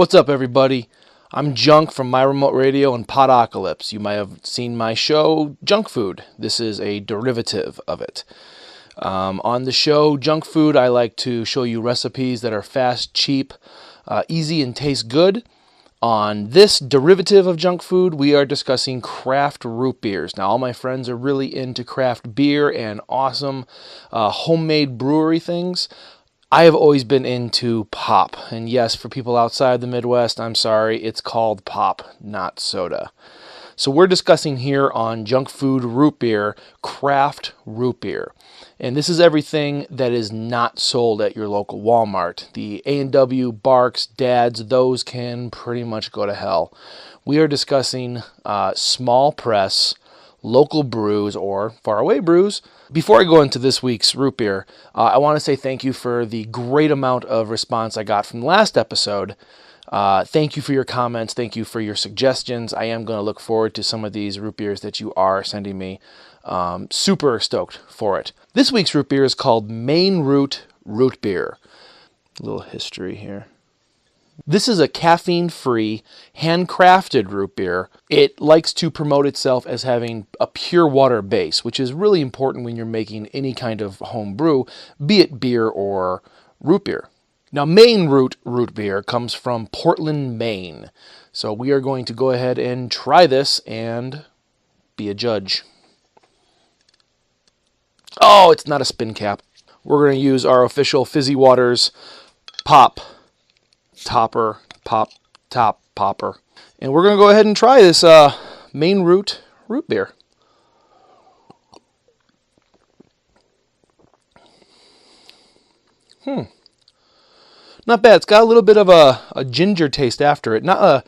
What's up, everybody? I'm Junk from My Remote Radio and Podocalypse. You might have seen my show, JunkFood. This is a derivative of it. On the show, JunkFood, I like to show you recipes that are fast, cheap, easy, and taste good. On this derivative of junk food, we are discussing craft root beers. Now, all my friends are really into craft beer and awesome homemade brewery things. I have always been into pop. And yes, for people outside the Midwest, I'm sorry, it's called pop, not soda. So we're discussing here on Junk Food Root Beer, craft root beer. And this is everything that is not sold at your local Walmart. The A&W, Barks, Dads, those can pretty much go to hell. We are discussing small press, local brews, or faraway brews. Before I go into this week's root beer, I want to say thank you for the great amount of response I got from the last episode. Thank you for your comments. Thank you for your suggestions. I am going to look forward to some of these root beers that you are sending me. Super stoked for it. This week's root beer is called Maine Root Beer. A little history here. This is a caffeine-free, handcrafted root beer. It likes to promote itself as having a pure water base, which is really important when you're making any kind of home brew, be it beer or root beer. Now, Maine Root Beer comes from Portland, Maine. So we are going to go ahead and try this and be a judge. Oh, it's not a spin cap. We're going to use our official Fizzy Waters Pop Popper. And we're going to go ahead and try this Maine Root Beer. Not bad. It's got a little bit of a ginger taste after it. Not a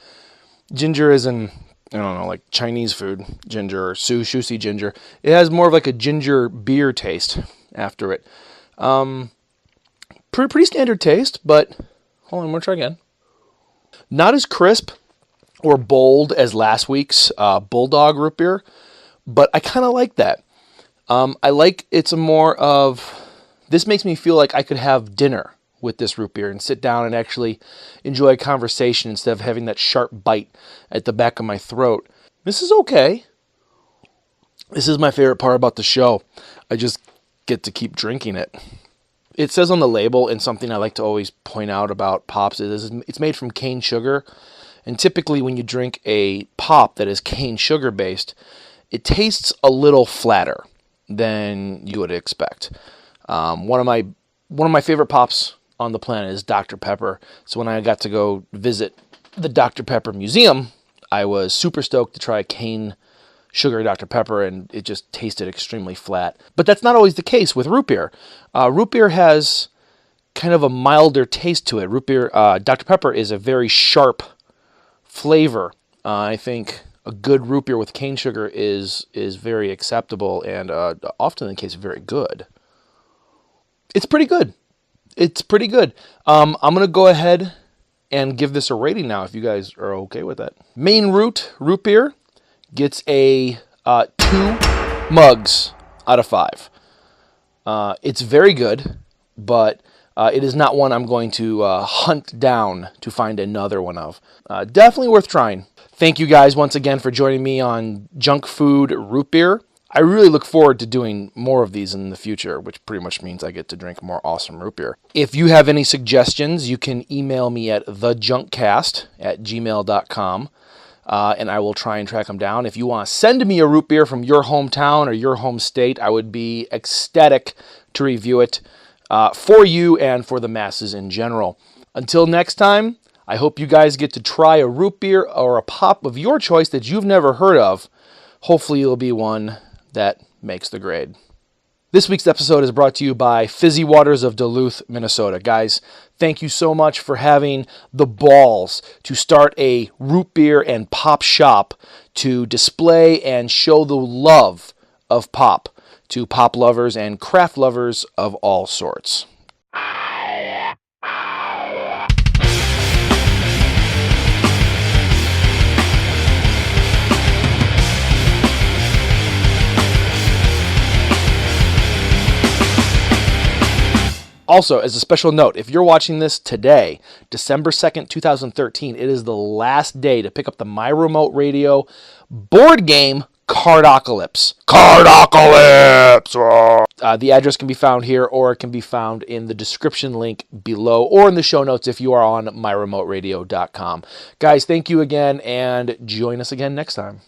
ginger as in, I don't know, like Chinese food ginger or sushi ginger. It has more of like a ginger beer taste after it. Pretty standard taste, but hold on, we'll try again. Not as crisp or bold as last week's Bulldog root beer, but I kind of like that. I like it's a more of, this makes me feel like I could have dinner with this root beer and sit down and actually enjoy a conversation instead of having that sharp bite at the back of my throat. This is okay. This is my favorite part about the show. I just get to keep drinking it. It says on the label, and something I like to always point out about pops is it's made from cane sugar. And typically when you drink a pop that is cane sugar based, it tastes a little flatter than you would expect. One of my favorite pops on the planet is Dr. Pepper. So when I got to go visit the Dr. Pepper Museum, I was super stoked to try cane sugar Dr. Pepper, and it just tasted extremely flat. But that's not always the case with root beer. Root beer has kind of a milder taste to it. Root beer, Dr. Pepper is a very sharp flavor. I think a good root beer with cane sugar is very acceptable and often in the case very good. It's pretty good. I'm going to go ahead and give this a rating now if you guys are okay with that. Maine Root Beer gets a 2 mugs out of 5. It's very good, but it is not one I'm going to hunt down to find another one of. Definitely worth trying. Thank you guys once again for joining me on Junk Food Root Beer. I really look forward to doing more of these in the future, which pretty much means I get to drink more awesome root beer. If you have any suggestions, you can email me at thejunkcast@gmail.com, and I will try and track them down. If you want to send me a root beer from your hometown or your home state, I would be ecstatic to review it for you and for the masses in general. Until next time, I hope you guys get to try a root beer or a pop of your choice that you've never heard of. Hopefully it'll be one that makes the grade. This week's episode is brought to you by Fizzy Waters of Duluth, Minnesota. Guys, thank you so much for having the balls to start a root beer and pop shop to display and show the love of pop to pop lovers and craft lovers of all sorts. Also, as a special note, if you're watching this today, December 2nd, 2013, it is the last day to pick up the My Remote Radio board game Cardocalypse. Cardocalypse! The address can be found here, or it can be found in the description link below, or in the show notes if you are on myremoteradio.com. Guys, thank you again, and join us again next time.